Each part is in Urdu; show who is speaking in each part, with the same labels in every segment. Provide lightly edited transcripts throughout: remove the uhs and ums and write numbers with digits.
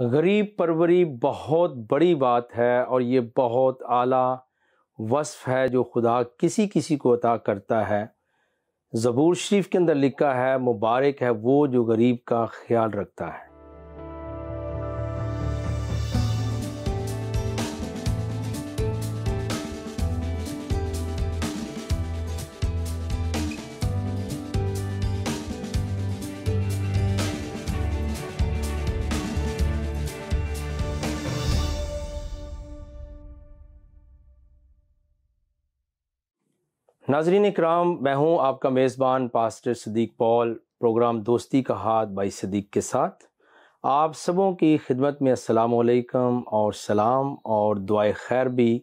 Speaker 1: غریب پروری بہت بڑی بات ہے اور یہ بہت اعلیٰ وصف ہے جو خدا کسی کسی کو عطا کرتا ہے۔ زبور شریف کے اندر لکھا ہے مبارک ہے وہ جو غریب کا خیال رکھتا ہے۔ ناظرین اکرام، میں ہوں آپ کا میزبان پاسٹر صدیق پال، پروگرام دوستی کا ہاتھ بھائی صدیق کے ساتھ آپ سبوں کی خدمت میں السلام علیکم اور سلام اور دعائے خیر بھی،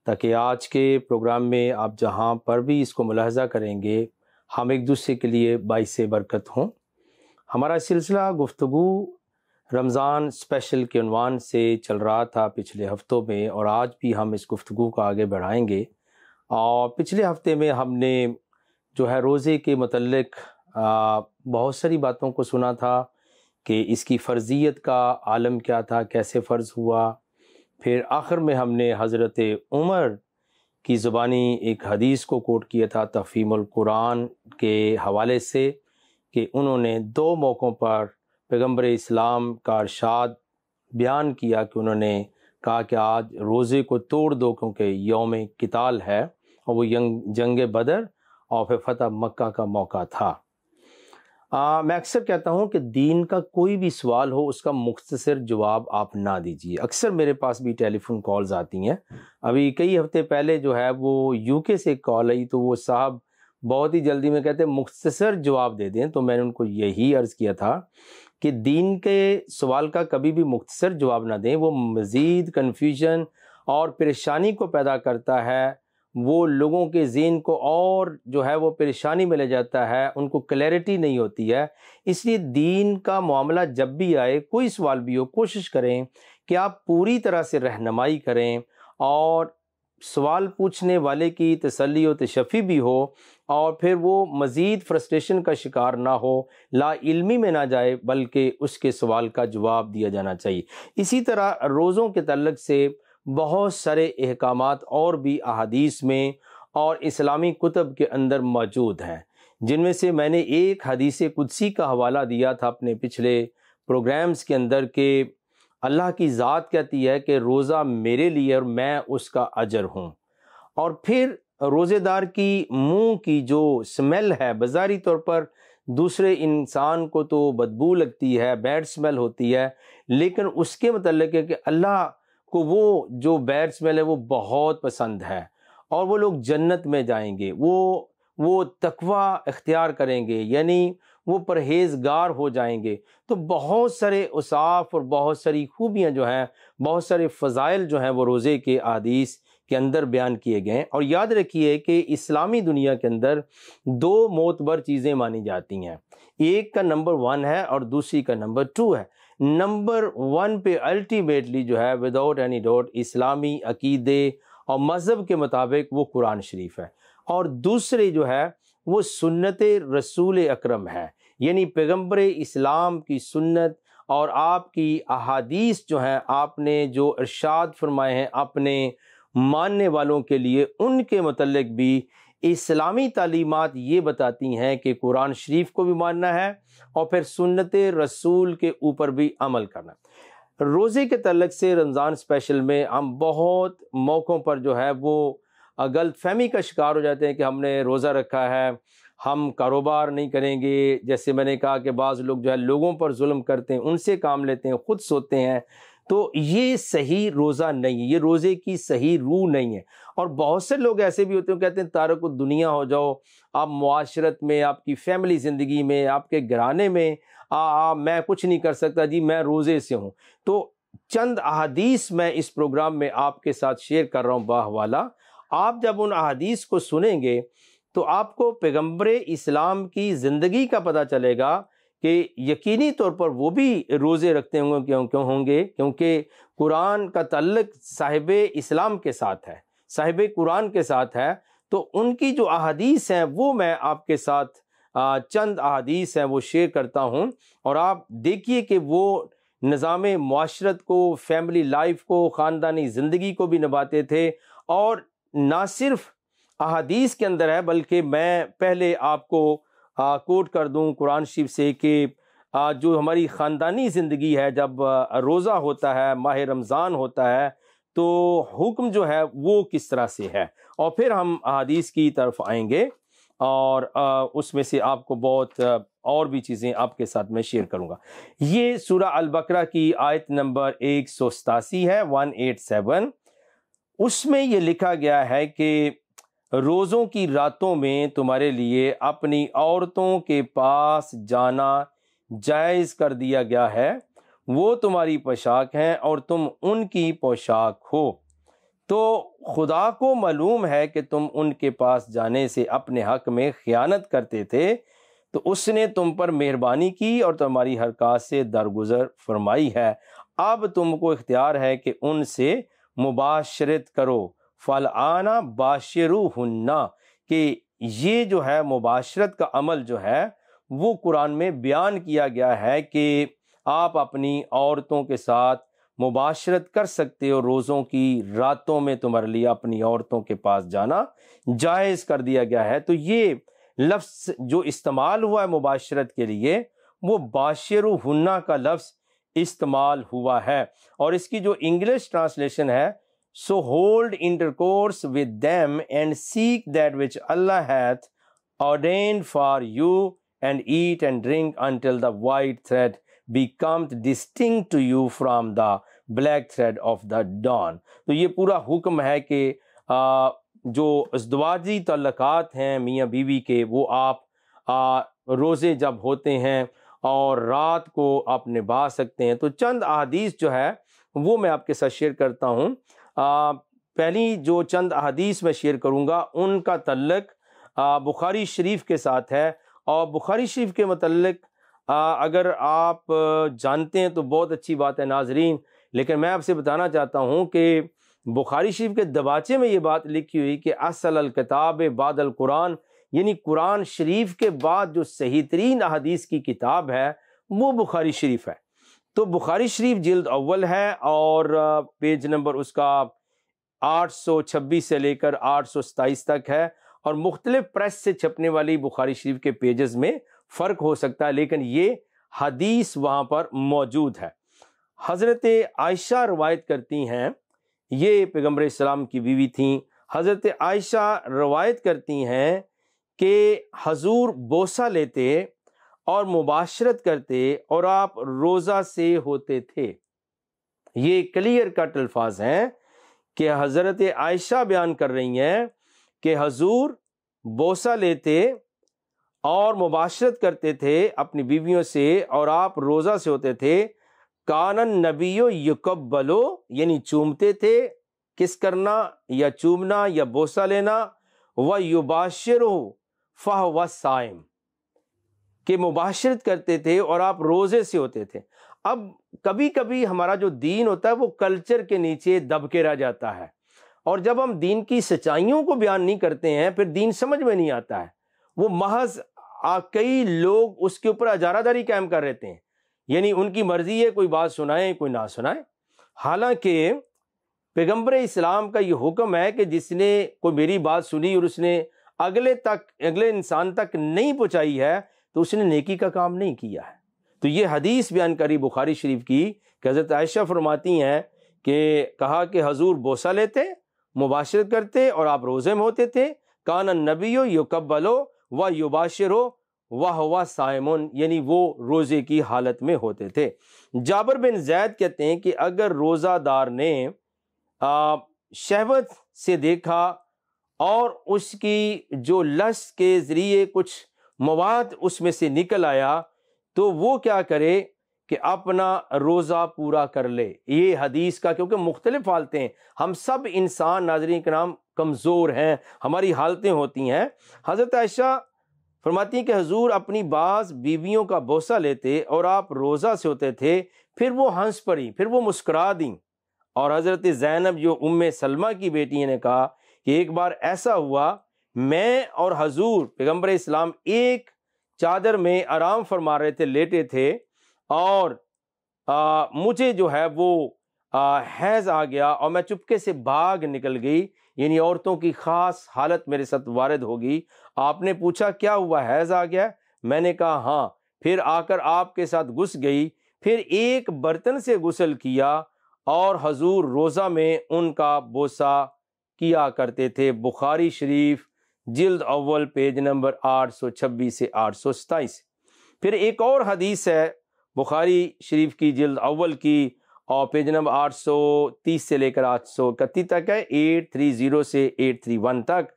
Speaker 1: تاکہ آج کے پروگرام میں آپ جہاں پر بھی اس کو ملاحظہ کریں گے ہم ایک دوسرے کے لیے باعث برکت ہوں۔ ہمارا سلسلہ گفتگو رمضان اسپیشل کے عنوان سے چل رہا تھا پچھلے ہفتوں میں، اور آج بھی ہم اس گفتگو کو آگے بڑھائیں گے۔ اور پچھلے ہفتے میں ہم نے جو ہے روزے کے متعلق بہت ساری باتوں کو سنا تھا کہ اس کی فرضیت کا عالم کیا تھا، کیسے فرض ہوا۔ پھر آخر میں ہم نے حضرت عمر کی زبانی ایک حدیث کو کوٹ کیا تھا تفہیم القرآن کے حوالے سے، کہ انہوں نے 2 موقعوں پر پیغمبر اسلام کا ارشاد بیان کیا کہ انہوں نے کہا کہ آج روزے کو توڑ دو کیونکہ یوم قتال ہے، اور وہ جنگ بدر اور پھر فتح مکہ کا موقع تھا۔ میں اکثر کہتا ہوں کہ دین کا کوئی بھی سوال ہو اس کا مختصر جواب آپ نہ دیجیے۔ اکثر میرے پاس بھی ٹیلی فون کالز آتی ہیں۔ ابھی کئی ہفتے پہلے جو ہے وہ UK سے کال آئی، تو وہ صاحب بہت ہی جلدی میں کہتے ہیں مختصر جواب دے دیں، تو میں نے ان کو یہی عرض کیا تھا کہ دین کے سوال کا کبھی بھی مختصر جواب نہ دیں، وہ مزید کنفیوژن اور پریشانی کو پیدا کرتا ہے، وہ لوگوں کے ذہن کو اور جو ہے وہ پریشانی میں لے جاتا ہے، ان کو کلیئرٹی نہیں ہوتی ہے۔ اس لیے دین کا معاملہ جب بھی آئے، کوئی سوال بھی ہو، کوشش کریں کہ آپ پوری طرح سے رہنمائی کریں اور سوال پوچھنے والے کی تسلی و تشفی بھی ہو، اور پھر وہ مزید فرسٹریشن کا شکار نہ ہو، لا علمی میں نہ جائے، بلکہ اس کے سوال کا جواب دیا جانا چاہیے۔ اسی طرح روزوں کے تعلق سے بہت سارے احکامات اور بھی احادیث میں اور اسلامی کتب کے اندر موجود ہیں، جن میں سے میں نے ایک حدیث قدسی کا حوالہ دیا تھا اپنے پچھلے پروگرامز کے اندر، کہ اللہ کی ذات کہتی ہے کہ روزہ میرے لیے اور میں اس کا اجر ہوں۔ اور پھر روزے دار کی منہ کی جو سمیل ہے، بظاہری طور پر دوسرے انسان کو تو بدبو لگتی ہے، بیڈ سمیل ہوتی ہے، لیکن اس کے متعلق ہے کہ اللہ کو وہ جو بیڈ سمیل ہے وہ بہت پسند ہے، اور وہ لوگ جنت میں جائیں گے، وہ تقوی اختیار کریں گے، یعنی وہ پرہیزگار ہو جائیں گے۔ تو بہت سارے اوصاف اور بہت ساری خوبیاں جو ہیں، بہت سارے فضائل جو ہیں وہ روزے کے احادیث کے اندر بیان کیے گئے ہیں۔ اور یاد رکھیے کہ اسلامی دنیا کے اندر 2 معتبر چیزیں مانی جاتی ہیں، ایک کا نمبر 1 ہے اور دوسری کا نمبر 2 ہے۔ نمبر 1 پہ الٹیمیٹلی جو ہے وداؤٹ اینی ڈاؤٹ اسلامی عقیدے اور مذہب کے مطابق وہ قرآن شریف ہے، اور دوسرے جو ہے وہ سنت رسول اکرم ہے، یعنی پیغمبر اسلام کی سنت اور آپ کی احادیث جو ہیں، آپ نے جو ارشاد فرمائے ہیں اپنے ماننے والوں کے لیے، ان کے متعلق بھی اسلامی تعلیمات یہ بتاتی ہیں کہ قرآن شریف کو بھی ماننا ہے اور پھر سنت رسول کے اوپر بھی عمل کرنا۔ روزے کے تعلق سے رمضان اسپیشل میں ہم بہت موقعوں پر جو ہے وہ غلط فہمی کا شکار ہو جاتے ہیں کہ ہم نے روزہ رکھا ہے، ہم کاروبار نہیں کریں گے، جیسے میں نے کہا کہ بعض لوگ جو ہے لوگوں پر ظلم کرتے ہیں، ان سے کام لیتے ہیں، خود سوتے ہیں، تو یہ صحیح روزہ نہیں ہے، یہ روزے کی صحیح روح نہیں ہے۔ اور بہت سے لوگ ایسے بھی ہوتے ہیں کہتے ہیں تارک الدنیا ہو جاؤ، آپ معاشرت میں، آپ کی فیملی زندگی میں، آپ کے گھرانے میں میں کچھ نہیں کر سکتا جی، میں روزے سے ہوں۔ تو چند احادیث میں اس پروگرام میں آپ کے ساتھ شیئر کر رہا ہوں باحوالہ۔ آپ جب ان احادیث کو سنیں گے تو آپ کو پیغمبر اسلام کی زندگی کا پتہ چلے گا کہ یقینی طور پر وہ بھی روزے رکھتے ہوں گے، کیونکہ قرآن کا تعلق صاحب اسلام کے ساتھ ہے، صاحب قرآن کے ساتھ ہے۔ تو ان کی جو احادیث ہیں وہ میں آپ کے ساتھ چند احادیث ہیں وہ شیئر کرتا ہوں، اور آپ دیکھیے کہ وہ نظام معاشرت کو، فیملی لائف کو، خاندانی زندگی کو بھی نبھاتے تھے. اور نہ صرف احادیث کے اندر ہے بلکہ میں پہلے آپ کو کوٹ کر دوں قرآن شریف سے کہ جو ہماری خاندانی زندگی ہے، جب روزہ ہوتا ہے، ماہ رمضان ہوتا ہے، تو حکم جو ہے وہ کس طرح سے ہے. اور پھر ہم احادیث کی طرف آئیں گے اور اس میں سے آپ کو بہت اور بھی چیزیں آپ کے ساتھ میں شیئر کروں گا. یہ سورہ البقرہ کی آیت نمبر 187 ہے، 187. اس میں یہ لکھا گیا ہے کہ روزوں کی راتوں میں تمہارے لیے اپنی عورتوں کے پاس جانا جائز کر دیا گیا ہے، وہ تمہاری پوشاک ہیں اور تم ان کی پوشاک ہو. تو خدا کو معلوم ہے کہ تم ان کے پاس جانے سے اپنے حق میں خیانت کرتے تھے، تو اس نے تم پر مہربانی کی اور تمہاری حرکات سے درگزر فرمائی ہے. اب تم کو اختیار ہے کہ ان سے مباشرت کرو. فالآن باشروہن، کہ یہ جو ہے مباشرت کا عمل جو ہے وہ قرآن میں بیان کیا گیا ہے کہ آپ اپنی عورتوں کے ساتھ مباشرت کر سکتے ہو. روزوں کی راتوں میں تمہارے لیے اپنی عورتوں کے پاس جانا جائز کر دیا گیا ہے. تو یہ لفظ جو استعمال ہوا ہے مباشرت کے لیے، وہ باشروہن کا لفظ استعمال ہوا ہے. اور اس کی جو انگلش ٹرانسلیشن ہے، so hold intercourse with them and seek that which Allah hath ordained for you and eat and drink until the white thread becomes distinct to you from the black thread of the dawn. تو یہ پورا حکم ہے کہ جو ازدواجی تعلقات ہیں میاں بیوی کے، وہ آپ روزے جب ہوتے ہیں اور رات کو آپ نبھا سکتے ہیں. تو چند احادیث جو ہے وہ میں آپ کے ساتھ شیئر کرتا ہوں. پہلی جو چند احادیث میں شیئر کروں گا ان کا تعلق بخاری شریف کے ساتھ ہے. اور بخاری شریف کے متعلق اگر آپ جانتے ہیں تو بہت اچھی بات ہے ناظرین، لیکن میں آپ سے بتانا چاہتا ہوں کہ بخاری شریف کے دباچے میں یہ بات لکھی ہوئی کہ اصل الکتاب بعد القرآن، یعنی قرآن شریف کے بعد جو صحیح ترین احادیث کی کتاب ہے وہ بخاری شریف ہے. تو بخاری شریف جلد اول ہے اور پیج نمبر اس کا 826 سے لے کر 827 تک ہے. اور مختلف پریس سے چھپنے والی بخاری شریف کے پیجز میں فرق ہو سکتا ہے، لیکن یہ حدیث وہاں پر موجود ہے. حضرت عائشہ روایت کرتی ہیں، یہ پیغمبر اسلام کی بیوی تھیں. حضرت عائشہ روایت کرتی ہیں کہ حضور بوسہ لیتے اور مباشرت کرتے اور آپ روزہ سے ہوتے تھے. یہ کلیئر کٹ الفاظ ہیں کہ حضرت عائشہ بیان کر رہی ہیں کہ حضور بوسہ لیتے اور مباشرت کرتے تھے اپنی بیویوں سے اور آپ روزہ سے ہوتے تھے. کان النبی یقبلو، یعنی چومتے تھے، کس کرنا یا چومنا یا بوسہ لینا، ویباشرہ فہو صائم، کہ مباشرت کرتے تھے اور آپ روزے سے ہوتے تھے. اب کبھی کبھی ہمارا جو دین ہوتا ہے وہ کلچر کے نیچے دب کے رہ جاتا ہے، اور جب ہم دین کی سچائیوں کو بیان نہیں کرتے ہیں پھر دین سمجھ میں نہیں آتا ہے. وہ محض کئی لوگ اس کے اوپر اجارہ داری قائم کر رہتے ہیں، یعنی ان کی مرضی ہے کوئی بات سنائے کوئی نہ سنائے. حالانکہ پیغمبر اسلام کا یہ حکم ہے کہ جس نے کوئی میری بات سنی اور اس نے اگلے انسان تک نہیں پہنچائی ہے تو اس نے نیکی کا کام نہیں کیا ہے. تو یہ حدیث بیان کری بخاری شریف کی کہ حضرت عائشہ فرماتی ہیں کہ کہا کہ حضور بوسہ لیتے، مباشرت کرتے اور آپ روزے میں ہوتے تھے. کان النبی یقبلو و یباشرو وہو صائم، یعنی وہ روزے کی حالت میں ہوتے تھے. جابر بن زید کہتے ہیں کہ اگر روزہ دار نے شہوت سے دیکھا اور اس کی جو لذت کے ذریعے کچھ مواد اس میں سے نکل آیا تو وہ کیا کرے کہ اپنا روزہ پورا کر لے. یہ حدیث کا، کیونکہ مختلف حالتیں ہیں، ہم سب انسان ناظرین کرام کمزور ہیں، ہماری حالتیں ہوتی ہیں. حضرت عائشہ فرماتی ہیں کہ حضور اپنی بعض بیویوں کا بوسہ لیتے اور آپ روزہ سے ہوتے تھے، پھر وہ ہنس پڑی، پھر وہ مسکرا دیں. اور حضرت زینب جو ام سلمہ کی بیٹی نے کہا کہ ایک بار ایسا ہوا، میں اور حضور پیغمبر اسلام ایک چادر میں آرام فرما رہے تھے، لیٹے تھے، اور مجھے جو ہے وہ حیض آ گیا اور میں چپکے سے بھاگ نکل گئی، یعنی عورتوں کی خاص حالت میرے ساتھ وارد ہوگی۔ آپ نے پوچھا کیا ہوا، حیض آ گیا؟ میں نے کہا ہاں۔ پھر آ کر آپ کے ساتھ گھس گئی، پھر ایک برتن سے غسل کیا اور حضور روزہ میں ان کا بوسہ کیا کرتے تھے۔ بخاری شریف جلد اول پیج نمبر 826 سے 827۔ پھر ایک اور حدیث ہے بخاری شریف کی جلد اول کی اور پیج نمبر 830 سے لے کر 831 تک ہے، 830 سے 831 تک۔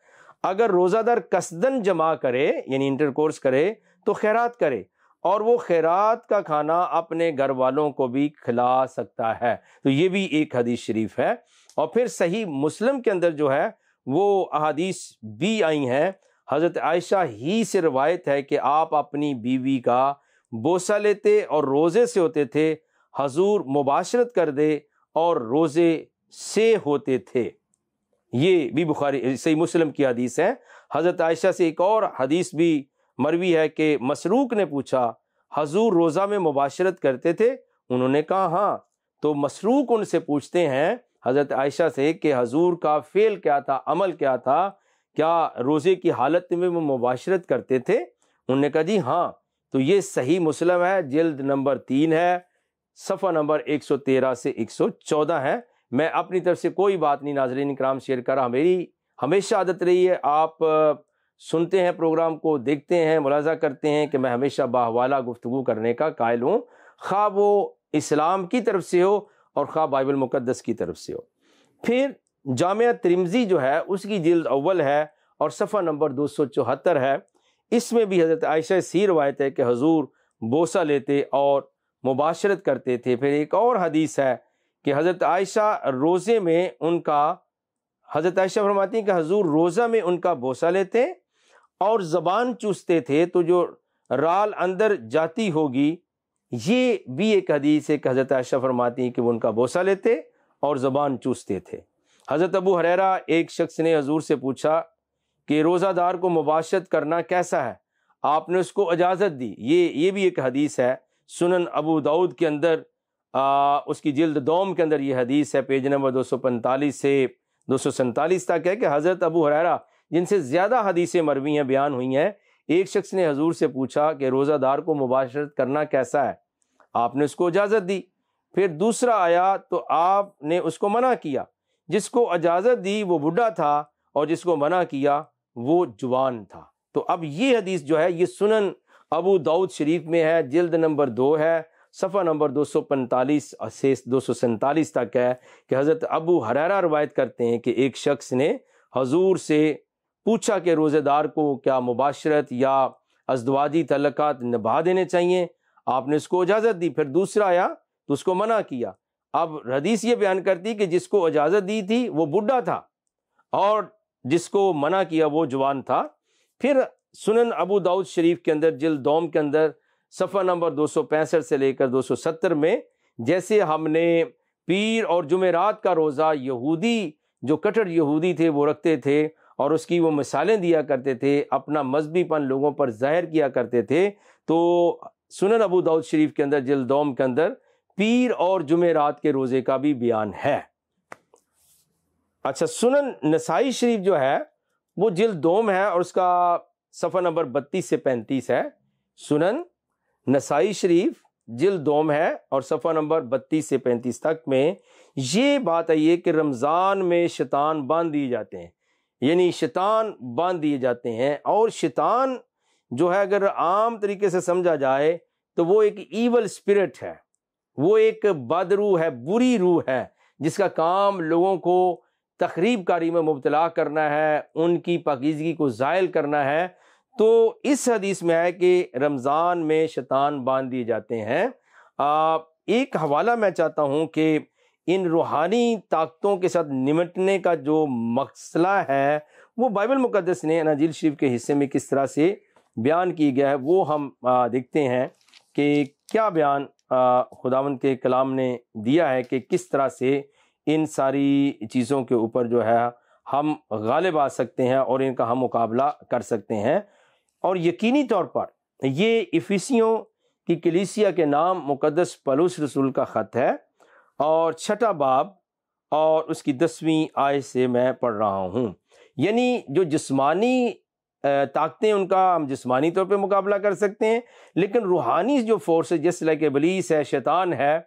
Speaker 1: اگر روزہ دار قصدن جمع کرے یعنی انٹرکورس کرے تو خیرات کرے، اور وہ خیرات کا کھانا اپنے گھر والوں کو بھی کھلا سکتا ہے۔ تو یہ بھی ایک حدیث شریف ہے۔ اور پھر صحیح مسلم کے اندر جو ہے وہ احادیث بھی آئی ہیں۔ حضرت عائشہ ہی سے روایت ہے کہ آپ اپنی بیوی کا بوسہ لیتے اور روزے سے ہوتے تھے، حضور مباشرت کر دے اور روزے سے ہوتے تھے۔ یہ بھی بخاری صحیح مسلم کی حدیث ہے۔ حضرت عائشہ سے ایک اور حدیث بھی مروی ہے کہ مسروق نے پوچھا حضور روزہ میں مباشرت کرتے تھے؟ انہوں نے کہا ہاں۔ تو مسروق ان سے پوچھتے ہیں حضرت عائشہ سے کہ حضور کا فعل کیا تھا، عمل کیا تھا، کیا روزے کی حالت میں وہ مباشرت کرتے تھے؟ انہوں نے کہا جی ہاں۔ تو یہ صحیح مسلم ہے، جلد نمبر 3 ہے، صفحہ نمبر 113 سے 114 ہے۔ میں اپنی طرف سے کوئی بات نہیں ناظرین کرام شیئر کر رہا، میری ہمیشہ عادت رہی ہے، آپ سنتے ہیں پروگرام کو، دیکھتے ہیں، ملاحظہ کرتے ہیں کہ میں ہمیشہ باحوالہ گفتگو کرنے کا قائل ہوں، خواہ وہ اسلام کی طرف سے ہو اور خواہ بائبل مقدس کی طرف سے ہو۔ پھر جامعہ ترمذی جو ہے اس کی جلد اول ہے اور صفحہ نمبر 274 ہے۔ اس میں بھی حضرت عائشہ سے روایت ہے کہ حضور بوسہ لیتے اور مباشرت کرتے تھے۔ پھر ایک اور حدیث ہے کہ حضرت عائشہ روزے میں ان کا، حضرت عائشہ فرماتی ہیں کہ حضور روزہ میں ان کا بوسہ لیتے اور زبان چوستے تھے تو جو رال اندر جاتی ہوگی۔ یہ بھی ایک حدیث ہے کہ حضرت عائشہ فرماتی ہیں کہ وہ ان کا بوسہ لیتے اور زبان چوستے تھے۔ حضرت ابو ہریرہ ایک شخص نے حضور سے پوچھا کہ روزہ دار کو مباشرت کرنا کیسا ہے؟ آپ نے اس کو اجازت دی۔ یہ بھی ایک حدیث ہے، سنن ابو داؤد کے اندر اس کی جلد دوم کے اندر یہ حدیث ہے، پیج نمبر 245 سے 247 تک ہے کہ حضرت ابو ہریرہ جن سے زیادہ حدیثیں مروی ہیں، بیان ہوئی ہیں، ایک شخص نے حضور سے پوچھا کہ روزہ دار کو مباشرت کرنا کیسا ہے؟ آپ نے اس کو اجازت دی۔ پھر دوسرا آیا تو آپ نے اس کو منع کیا۔ جس کو اجازت دی وہ بوڑھا تھا اور جس کو منع کیا وہ جوان تھا۔ تو اب یہ حدیث جو ہے یہ سنن ابو داؤد شریف میں ہے، جلد نمبر 2 ہے، صفحہ نمبر 245 سے 247 تک ہے کہ حضرت ابو ہریرہ روایت کرتے ہیں کہ ایک شخص نے حضور سے پوچھا کہ روزے دار کو کیا مباشرت یا ازدواجی تعلقات نبھا دینے چاہیے؟ آپ نے اس کو اجازت دی۔ پھر دوسرا آیا تو اس کو منع کیا۔ اب حدیث یہ بیان کرتی کہ جس کو اجازت دی تھی وہ بوڑھا تھا اور جس کو منع کیا وہ جوان تھا۔ پھر سنن ابو داؤد شریف کے اندر جلد دوم کے اندر صفحہ نمبر 265 سے لے کر 270 میں جیسے ہم نے پیر اور جمعرات کا روزہ یہودی جو کٹر یہودی تھے وہ رکھتے تھے اور اس کی وہ مثالیں دیا کرتے تھے، اپنا مذہبی پن لوگوں پر ظاہر کیا کرتے تھے، تو سنن ابو داؤد شریف کے اندر جلد دوم کے اندر پیر اور جمعرات کے روزے کا بھی بیان ہے۔ اچھا، سنن نسائی شریف جو ہے وہ جلد دوم ہے اور اس کا صفحہ نمبر 32 سے 35 ہے۔ سنن نسائی شریف جلد دوم ہے اور صفحہ نمبر 32 سے 35 تک میں یہ بات آئی ہے کہ رمضان میں شیطان باندھ دیے جاتے ہیں، یعنی شیطان باندھ دیے جاتے ہیں۔ اور شیطان جو ہے اگر عام طریقے سے سمجھا جائے تو وہ ایک ایول اسپرٹ ہے، وہ ایک بد روح ہے، بری روح ہے، جس کا کام لوگوں کو تخریب کاری میں مبتلا کرنا ہے، ان کی پاکیزگی کو زائل کرنا ہے۔ تو اس حدیث میں ہے کہ رمضان میں شیطان باندھ دیے جاتے ہیں۔ ایک حوالہ میں چاہتا ہوں کہ ان روحانی طاقتوں کے ساتھ نمٹنے کا جو مسئلہ ہے وہ بائبل مقدس نے اناجیل شریف کے حصے میں کس طرح سے بیان کی گیا ہے، وہ ہم دیکھتے ہیں کہ کیا بیان خداوند کے کلام نے دیا ہے کہ کس طرح سے ان ساری چیزوں کے اوپر جو ہے ہم غالب آ سکتے ہیں اور ان کا ہم مقابلہ کر سکتے ہیں۔ اور یقینی طور پر یہ افیسیوں کی کلیسیا کے نام مقدس پولس رسول کا خط ہے، اور 6 باب اور اس کی 10ویں آیت سے میں پڑھ رہا ہوں۔ یعنی جو جسمانی طاقتیں، ان کا ہم جسمانی طور پہ مقابلہ کر سکتے ہیں، لیکن روحانی جو فورس ہے، جس لائک ابلیس ہے، شیطان ہے،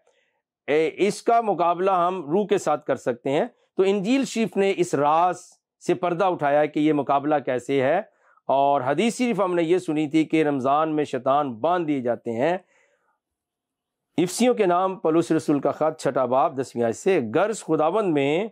Speaker 1: اس کا مقابلہ ہم روح کے ساتھ کر سکتے ہیں۔ تو انجیل شریف نے اس راز سے پردہ اٹھایا کہ یہ مقابلہ کیسے ہے، اور حدیث شریف ہم نے یہ سنی تھی کہ رمضان میں شیطان باندھ دیے جاتے ہیں۔ افسیوں کے نام پولس رسول کا خط 6 باب 10ویں آیت سے، غرض خداوند میں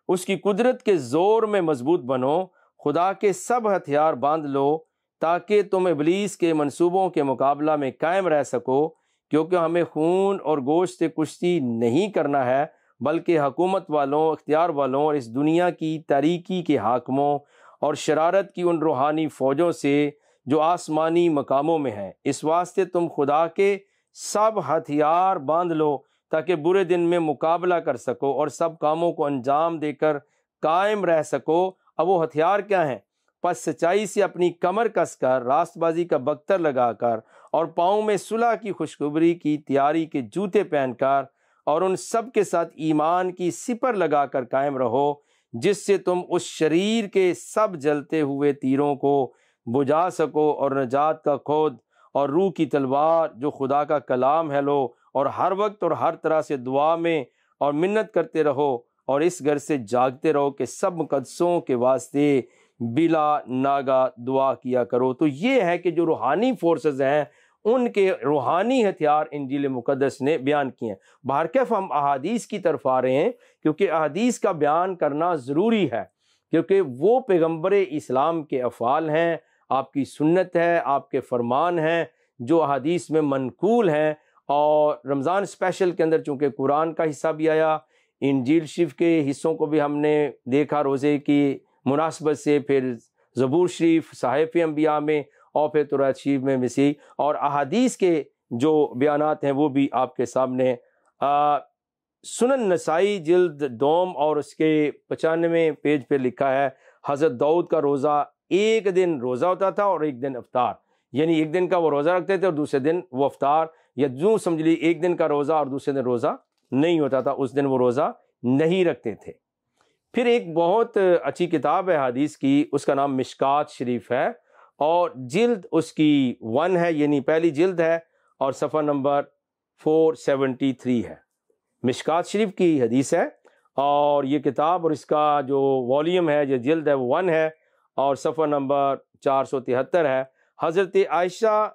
Speaker 1: اس کی قدرت کے زور میں مضبوط بنو، خدا کے سب ہتھیار باندھ لو تاکہ تم ابلیس کے منصوبوں کے مقابلہ میں قائم رہ سکو، کیونکہ ہمیں خون اور گوشت سے کشتی نہیں کرنا ہے، بلکہ حکومت والوں، اختیار والوں اور اس دنیا کی تاریکی کے حاکموں اور شرارت کی ان روحانی فوجوں سے جو آسمانی مقاموں میں ہیں۔ اس واسطے تم خدا کے سب ہتھیار باندھ لو تاکہ برے دن میں مقابلہ کر سکو اور سب کاموں کو انجام دے کر قائم رہ سکو۔ اب وہ ہتھیار کیا ہیں؟ پس سچائی سے اپنی کمر کس کر، راست بازی کا بختر لگا کر، اور پاؤں میں صلح کی خوشخبری کی تیاری کے جوتے پہن کر، اور ان سب کے ساتھ ایمان کی سپر لگا کر قائم رہو، جس سے تم اس شریر کے سب جلتے ہوئے تیروں کو بجھا سکو، اور نجات کا خود اور روح کی تلوار جو خدا کا کلام ہے لو، اور ہر وقت اور ہر طرح سے دعا میں اور منت کرتے رہو، اور اس گھر سے جاگتے رہو کہ سب مقدسوں کے واسطے بلا ناگا دعا کیا کرو۔ تو یہ ہے کہ جو روحانی فورسز ہیں، ان کے روحانی ہتھیار انجیل مقدس نے بیان کیے ہیں۔ بہرکیف ہم احادیث کی طرف آ رہے ہیں، کیونکہ احادیث کا بیان کرنا ضروری ہے، کیونکہ وہ پیغمبر اسلام کے افعال ہیں، آپ کی سنت ہے، آپ کے فرمان ہیں جو احادیث میں منقول ہیں۔ اور رمضان اسپیشل کے اندر چونکہ قرآن کا حصہ بھی آیا، انجیل شریف کے حصوں کو بھی ہم نے دیکھا روزے کی مناسبت سے، پھر زبور شریف، صحائف انبیاء میں، اور پھر تورات شریف میں مسیح، اور احادیث کے جو بیانات ہیں وہ بھی آپ کے سامنے۔ سنن نسائی جلد 2 اور اس کے 95 پیج پہ لکھا ہے، حضرت داؤد کا روزہ ایک دن روزہ ہوتا تھا اور ایک دن افطار، یعنی ایک دن کا وہ روزہ رکھتے تھے اور دوسرے دن وہ افطار، یا یوں سمجھ لی ایک دن کا روزہ اور دوسرے دن روزہ نہیں ہوتا تھا، اس دن وہ روزہ نہیں رکھتے تھے۔ پھر ایک بہت اچھی کتاب ہے حدیث کی، اس کا نام مشکات شریف ہے، اور جلد اس کی 1 ہے، یعنی پہلی جلد ہے، اور صفحہ نمبر 473 ہے۔ مشکات شریف کی حدیث ہے، اور یہ کتاب اور اس کا جو والیوم ہے، جو جلد ہے، وہ 1 ہے، اور صفحہ نمبر 473 ہے۔ حضرت عائشہ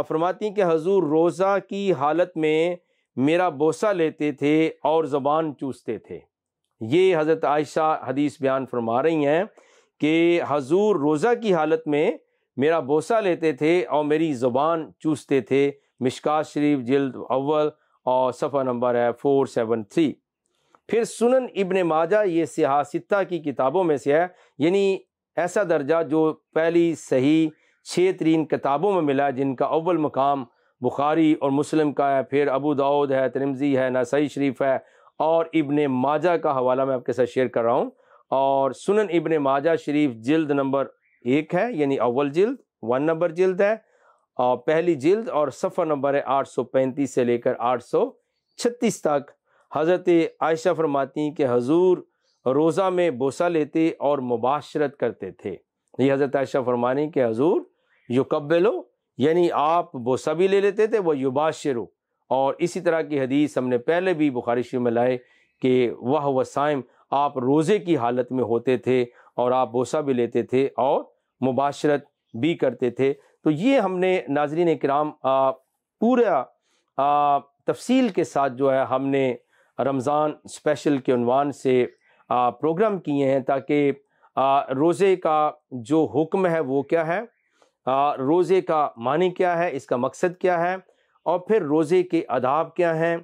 Speaker 1: فرماتی ہیں کہ حضور روزہ کی حالت میں میرا بوسہ لیتے تھے اور زبان چوستے تھے۔ یہ حضرت عائشہ حدیث بیان فرما رہی ہیں کہ حضور روزہ کی حالت میں میرا بوسہ لیتے تھے اور میری زبان چوستے تھے۔ مشکات شریف جلد اول اور صفحہ نمبر ہے 473۔ پھر سنن ابن ماجہ، یہ سیاہ ستہ کی کتابوں میں سے ہے، یعنی ایسا درجہ جو پہلی صحیح 6 ترین کتابوں میں ملا، جن کا اول مقام بخاری اور مسلم کا ہے، پھر ابو داؤد ہے، ترمذی ہے، نسائی شریف ہے، اور ابن ماجہ کا حوالہ میں آپ کے ساتھ شیئر کر رہا ہوں۔ اور سنن ابن ماجہ شریف جلد نمبر 1 ہے، یعنی اول جلد 1 نمبر جلد ہے، اور پہلی جلد، اور صفحہ نمبر ہے 835 سے لے کر 836 تک۔ حضرت عائشہ فرماتی ہیں کہ حضور روزہ میں بوسہ لیتے اور مباشرت کرتے تھے۔ یہ حضرت عائشہ فرمانی کہ حضور یقبلو، یعنی آپ بوسہ بھی لے لیتے تھے، وہ یباشرو، اور اسی طرح کی حدیث ہم نے پہلے بھی بخاری شریف میں لائے کہ وہ صائم، آپ روزے کی حالت میں ہوتے تھے اور آپ بوسہ بھی لیتے تھے اور مباشرت بھی کرتے تھے۔ تو یہ ہم نے ناظرین کرام پورا تفصیل کے ساتھ جو ہے ہم نے رمضان اسپیشل کے عنوان سے پروگرام کیے ہیں، تاکہ روزے کا جو حکم ہے وہ کیا ہے، روزے کا معنی کیا ہے، اس کا مقصد کیا ہے، اور پھر روزے کے آداب کیا ہیں،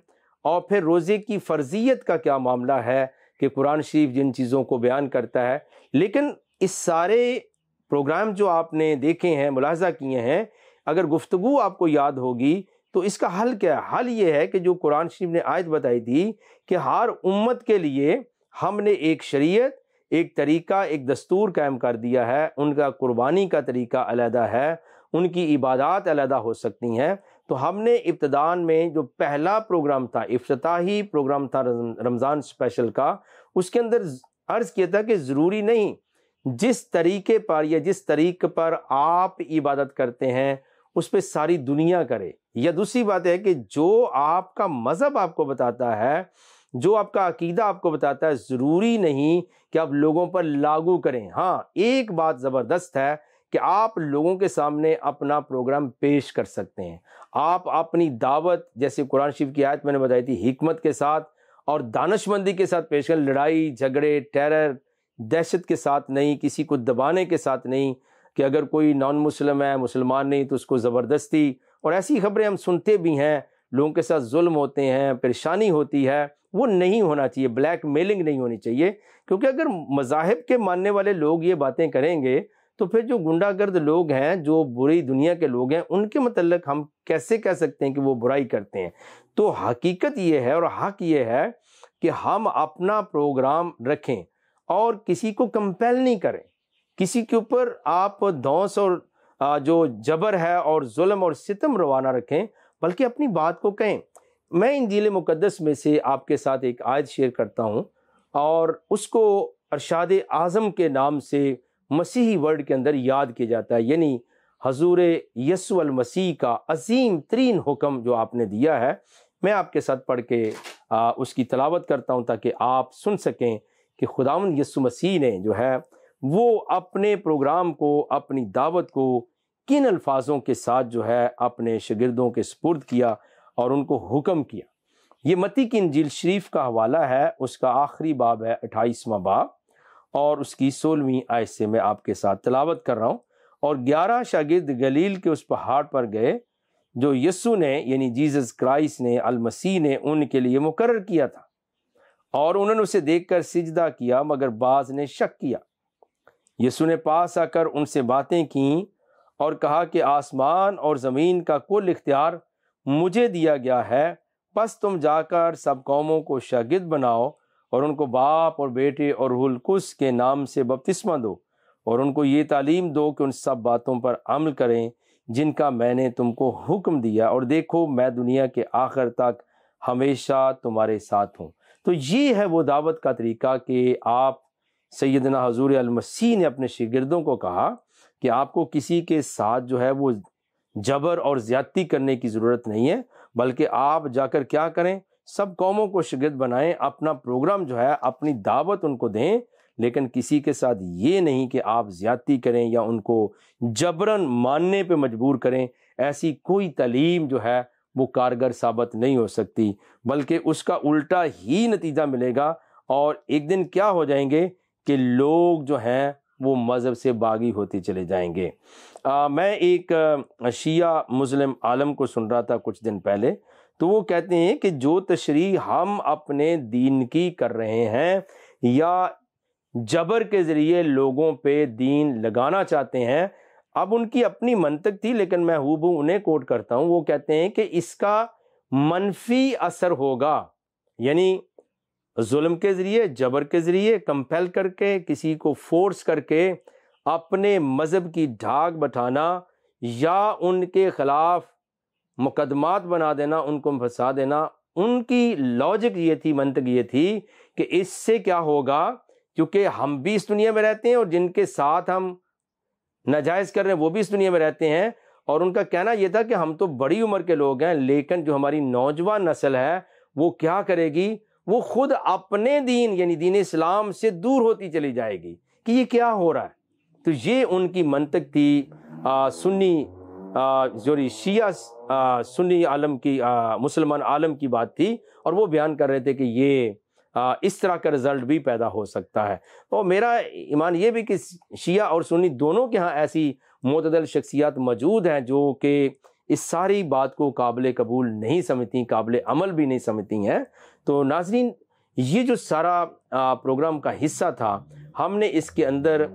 Speaker 1: اور پھر روزے کی فرضیت کا کیا معاملہ ہے کہ قرآن شریف جن چیزوں کو بیان کرتا ہے۔ لیکن اس سارے پروگرام جو آپ نے دیکھے ہیں، ملاحظہ کیے ہیں، اگر گفتگو آپ کو یاد ہوگی تو اس کا حل کیا ہے؟ حل یہ ہے کہ جو قرآن شریف نے آیت بتائی تھی کہ ہر امت کے لیے ہم نے ایک شریعت، ایک طریقہ، ایک دستور قائم کر دیا ہے، ان کا قربانی کا طریقہ علیحدہ ہے، ان کی عبادات علیحدہ ہو سکتی ہیں، تو ہم نے ابتدان میں جو پہلا پروگرام تھا، افتتاحی پروگرام تھا رمضان اسپیشل کا، اس کے اندر عرض کیا تھا کہ ضروری نہیں جس طریقے پر یا جس طریقے پر آپ عبادت کرتے ہیں اس پہ ساری دنیا کرے، یا دوسری بات ہے کہ جو آپ کا مذہب آپ کو بتاتا ہے، جو آپ کا عقیدہ آپ کو بتاتا ہے، ضروری نہیں کہ آپ لوگوں پر لاگو کریں۔ ہاں، ایک بات زبردست ہے کہ آپ لوگوں کے سامنے اپنا پروگرام پیش کر سکتے ہیں، آپ اپنی دعوت جیسے قرآن شریف کی آیت میں نے بتائی تھی حکمت کے ساتھ اور دانش مندی کے ساتھ پیش کریں، لڑائی جھگڑے ٹیرر دہشت کے ساتھ نہیں، کسی کو دبانے کے ساتھ نہیں کہ اگر کوئی نان مسلم ہے مسلمان نہیں تو اس کو زبردستی، اور ایسی خبریں ہم سنتے بھی ہیں، لوگوں کے ساتھ ظلم ہوتے ہیں، پریشانی ہوتی ہے، وہ نہیں ہونا چاہیے، بلیک میلنگ نہیں ہونی چاہیے، کیونکہ اگر مذاہب کے ماننے والے لوگ یہ باتیں کریں گے تو پھر جو گنڈا گرد لوگ ہیں، جو بری دنیا کے لوگ ہیں، ان کے متعلق ہم کیسے کہہ سکتے ہیں کہ وہ برائی کرتے ہیں؟ تو حقیقت یہ ہے اور حق یہ ہے کہ ہم اپنا پروگرام رکھیں اور کسی کو کمپیل نہیں کریں، کسی کے اوپر آپ دھونس اور جو جبر ہے اور ظلم اور ستم روانہ رکھیں، بلکہ اپنی بات کو کہیں۔ میں انجیل مقدس میں سے آپ کے ساتھ ایک آیت شیئر کرتا ہوں، اور اس کو ارشاد اعظم کے نام سے مسیحی ورڈ کے اندر یاد کیا جاتا ہے، یعنی حضور یسوع المسیح کا عظیم ترین حکم جو آپ نے دیا ہے۔ میں آپ کے ساتھ پڑھ کے اس کی تلاوت کرتا ہوں تاکہ آپ سن سکیں کہ خداوند یسوع مسیح نے جو ہے وہ اپنے پروگرام کو، اپنی دعوت کو کن الفاظوں کے ساتھ جو ہے اپنے شاگردوں کے سپرد کیا اور ان کو حکم کیا۔ یہ متی کی انجیل شریف کا حوالہ ہے، اس کا آخری باب ہے 28واں باب، اور اس کی 16ویں آیت سے میں آپ کے ساتھ تلاوت کر رہا ہوں۔ اور 11 شاگرد گلیل کے اس پہاڑ پر گئے جو یسوع نے یعنی جیزس کرائسٹ نے، المسیح نے ان کے لیے مقرر کیا تھا، اور انہوں نے اسے دیکھ کر سجدہ کیا، مگر بعض نے شک کیا۔ یسوع نے پاس آ کر ان سے باتیں کیں اور کہا کہ آسمان اور زمین کا کل اختیار مجھے دیا گیا ہے، پس تم جا کر سب قوموں کو شاگرد بناؤ اور ان کو باپ اور بیٹے اور روح القدس کے نام سے بپتسمہ دو، اور ان کو یہ تعلیم دو کہ ان سب باتوں پر عمل کریں جن کا میں نے تم کو حکم دیا، اور دیکھو میں دنیا کے آخر تک ہمیشہ تمہارے ساتھ ہوں۔ تو یہ ہے وہ دعوت کا طریقہ کہ آپ سیدنا حضور المسیح نے اپنے شاگردوں کو کہا کہ آپ کو کسی کے ساتھ جو ہے وہ جبر اور زیادتی کرنے کی ضرورت نہیں ہے، بلکہ آپ جا کر کیا کریں، سب قوموں کو شاگرد بنائیں، اپنا پروگرام جو ہے اپنی دعوت ان کو دیں، لیکن کسی کے ساتھ یہ نہیں کہ آپ زیادتی کریں یا ان کو جبراً ماننے پہ مجبور کریں۔ ایسی کوئی تعلیم جو ہے وہ کارگر ثابت نہیں ہو سکتی، بلکہ اس کا الٹا ہی نتیجہ ملے گا، اور ایک دن کیا ہو جائیں گے کہ لوگ جو ہیں وہ مذہب سے باغی ہوتے چلے جائیں گے۔ میں ایک شیعہ مسلم عالم کو سن رہا تھا کچھ دن پہلے، تو وہ کہتے ہیں کہ جو تشریح ہم اپنے دین کی کر رہے ہیں یا جبر کے ذریعے لوگوں پہ دین لگانا چاہتے ہیں، اب ان کی اپنی منطق تھی لیکن میں ہو انہیں کوٹ کرتا ہوں، وہ کہتے ہیں کہ اس کا منفی اثر ہوگا، یعنی ظلم کے ذریعے، جبر کے ذریعے، کمپیل کر کے، کسی کو فورس کر کے اپنے مذہب کی ڈھاک بٹھانا یا ان کے خلاف مقدمات بنا دینا، ان کو پھنسا دینا۔ ان کی لاجک یہ تھی، منطق یہ تھی کہ اس سے کیا ہوگا، کیونکہ ہم بھی اس دنیا میں رہتے ہیں اور جن کے ساتھ ہم ناجائز کر رہے ہیں وہ بھی اس دنیا میں رہتے ہیں، اور ان کا کہنا یہ تھا کہ ہم تو بڑی عمر کے لوگ ہیں، لیکن جو ہماری نوجوان نسل ہے وہ کیا کرے گی، وہ خود اپنے دین یعنی دین اسلام سے دور ہوتی چلی جائے گی کہ یہ کیا ہو رہا ہے۔ تو یہ ان کی منطق تھی سنی جو شیعہ سنی عالم کی مسلمان عالم کی بات تھی، اور وہ بیان کر رہے تھے کہ یہ اس طرح کا رزلٹ بھی پیدا ہو سکتا ہے۔ اور میرا ایمان یہ بھی کہ شیعہ اور سنی دونوں کے ہاں ایسی معتدل شخصیات موجود ہیں جو کہ اس ساری بات کو قابل قبول نہیں سمجھتی، قابل عمل بھی نہیں سمجھتی ہیں۔ تو ناظرین، یہ جو سارا پروگرام کا حصہ تھا، ہم نے اس کے اندر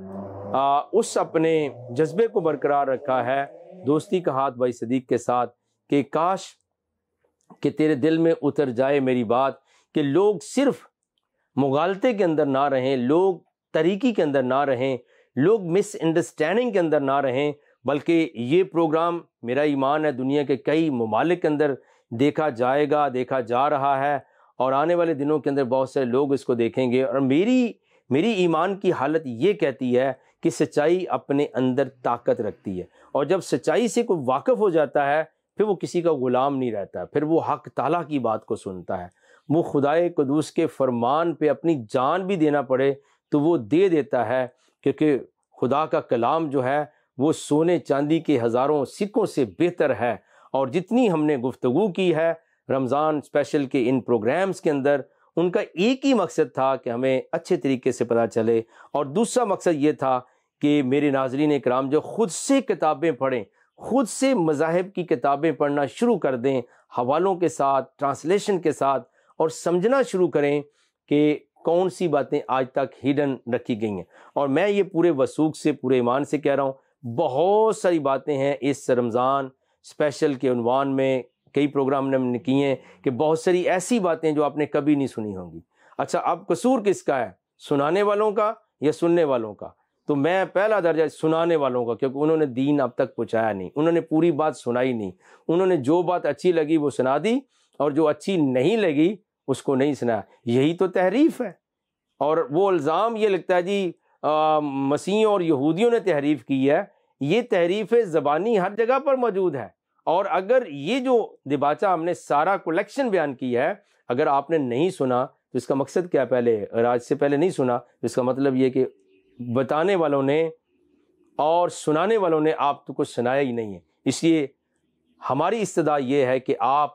Speaker 1: اس اپنے جذبے کو برقرار رکھا ہے دوستی کا ہاتھ بھائی صدیق کے ساتھ، کہ کاش کہ تیرے دل میں اتر جائے میری بات، کہ لوگ صرف مغالطے کے اندر نہ رہیں، لوگ طریقی کے اندر نہ رہیں، لوگ مس انڈرسٹینڈنگ کے اندر نہ رہیں، بلکہ یہ پروگرام میرا ایمان ہے دنیا کے کئی ممالک کے اندر دیکھا جائے گا، دیکھا جا رہا ہے، اور آنے والے دنوں کے اندر بہت سے لوگ اس کو دیکھیں گے۔ اور میری ایمان کی حالت یہ کہتی ہے کہ سچائی اپنے اندر طاقت رکھتی ہے، اور جب سچائی سے کوئی واقف ہو جاتا ہے پھر وہ کسی کا غلام نہیں رہتا، پھر وہ حق تعالیٰ کی بات کو سنتا ہے، وہ خدائے قدوس کے فرمان پہ اپنی جان بھی دینا پڑے تو وہ دے دیتا ہے، کیونکہ خدا کا کلام جو ہے وہ سونے چاندی کے ہزاروں سکوں سے بہتر ہے۔ اور جتنی ہم نے گفتگو کی ہے رمضان اسپیشل کے ان پروگرامز کے اندر، ان کا ایک ہی مقصد تھا کہ ہمیں اچھے طریقے سے پتہ چلے، اور دوسرا مقصد یہ تھا کہ میرے ناظرین اکرام جو خود سے کتابیں پڑھیں، خود سے مذاہب کی کتابیں پڑھنا شروع کر دیں حوالوں کے ساتھ، ٹرانسلیشن کے ساتھ، اور سمجھنا شروع کریں کہ کون سی باتیں آج تک ہیڈن رکھی گئی ہیں۔ اور میں یہ پورے وثوق سے، پورے ایمان سے کہہ رہا ہوں، بہت ساری باتیں ہیں اس رمضان اسپیشل کے عنوان میں، کئی پروگرام نے ہم نے کیے ہیں کہ بہت ساری ایسی باتیں جو آپ نے کبھی نہیں سنی ہوں گی۔ اچھا، اب قصور کس کا ہے، سنانے والوں کا یا سننے والوں کا؟ تو میں پہلا درجہ سنانے والوں کا، کیونکہ انہوں نے دین اب تک پہنچایا نہیں، انہوں نے پوری بات سنائی نہیں، انہوں نے جو بات اچھی لگی وہ سنا دی، اور جو اچھی نہیں لگی اس کو نہیں سنا۔ یہی تو تحریف ہے۔ اور وہ الزام یہ لگتا ہے جی مسیحیوں اور یہودیوں نے تحریف کی ہے، یہ تحریف زبانی ہر جگہ پر موجود ہے۔ اور اگر یہ جو دباچہ ہم نے سارا کلیکشن بیان کی ہے، اگر آپ نے نہیں سنا تو اس کا مقصد کیا؟ پہلے اگر آج سے پہلے نہیں سنا تو اس کا مطلب یہ کہ بتانے والوں نے اور سنانے والوں نے آپ کو کچھ سنایا ہی نہیں ہے۔ اس لیے ہماری استدعا یہ ہے کہ آپ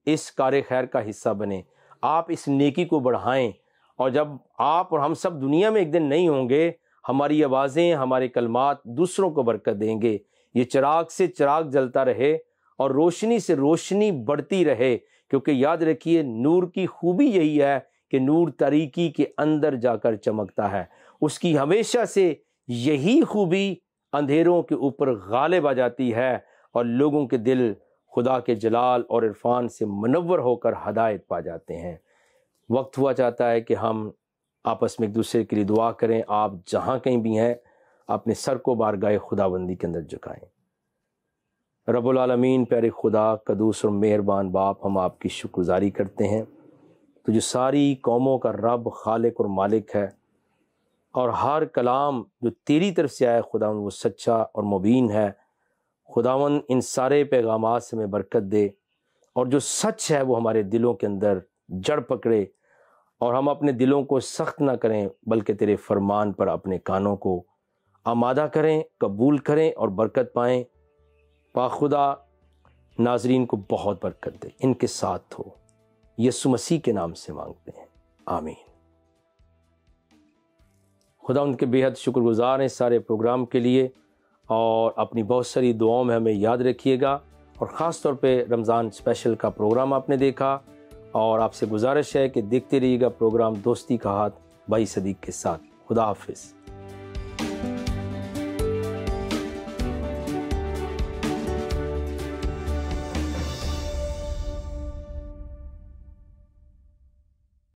Speaker 1: اس کار خیر کا حصہ بنیں، آپ اس نیکی کو بڑھائیں، اور جب آپ اور ہم سب دنیا میں ایک دن نہیں ہوں گے، ہماری آوازیں، ہمارے کلمات دوسروں کو برکت دیں گے۔ یہ چراغ سے چراغ جلتا رہے اور روشنی سے روشنی بڑھتی رہے، کیونکہ یاد رکھیے نور کی خوبی یہی ہے کہ نور تاریکی کے اندر جا کر چمکتا ہے، اس کی ہمیشہ سے یہی خوبی اندھیروں کے اوپر غالب آ جاتی ہے، اور لوگوں کے دل خدا کے جلال اور عرفان سے منور ہو کر ہدایت پا جاتے ہیں۔ وقت ہوا چاہتا ہے کہ ہم آپس میں ایک دوسرے کے لیے دعا کریں۔ آپ جہاں کہیں بھی ہیں اپنے سر کو بارگاہ خداوندی کے اندر جھکائیں۔ رب العالمین، پیارے خدا قدوس اور مہربان باپ، ہم آپ کی شکر گزاری کرتے ہیں تو جو ساری قوموں کا رب، خالق اور مالک ہے، اور ہر کلام جو تیری طرف سے آیا خداوند وہ سچا اور مبین ہے۔ خداوند ان سارے پیغامات سے ہمیں برکت دے، اور جو سچ ہے وہ ہمارے دلوں کے اندر جڑ پکڑے، اور ہم اپنے دلوں کو سخت نہ کریں بلکہ تیرے فرمان پر اپنے کانوں کو آمادہ کریں، قبول کریں اور برکت پائیں۔ پاک خدا ناظرین کو بہت برکت دے، ان کے ساتھ ہو، یسوع مسیح کے نام سے مانگتے ہیں، آمین۔ خدا ان کے بے حد شکر گزار ہیں سارے پروگرام کے لیے، اور اپنی بہت ساری دعاؤں میں ہمیں یاد رکھیے گا، اور خاص طور پہ رمضان اسپیشل کا پروگرام آپ نے دیکھا، اور آپ سے گزارش ہے کہ دیکھتے رہیے گا پروگرام دوستی کا ہاتھ بھائی صدیق کے ساتھ۔ خدا حافظ۔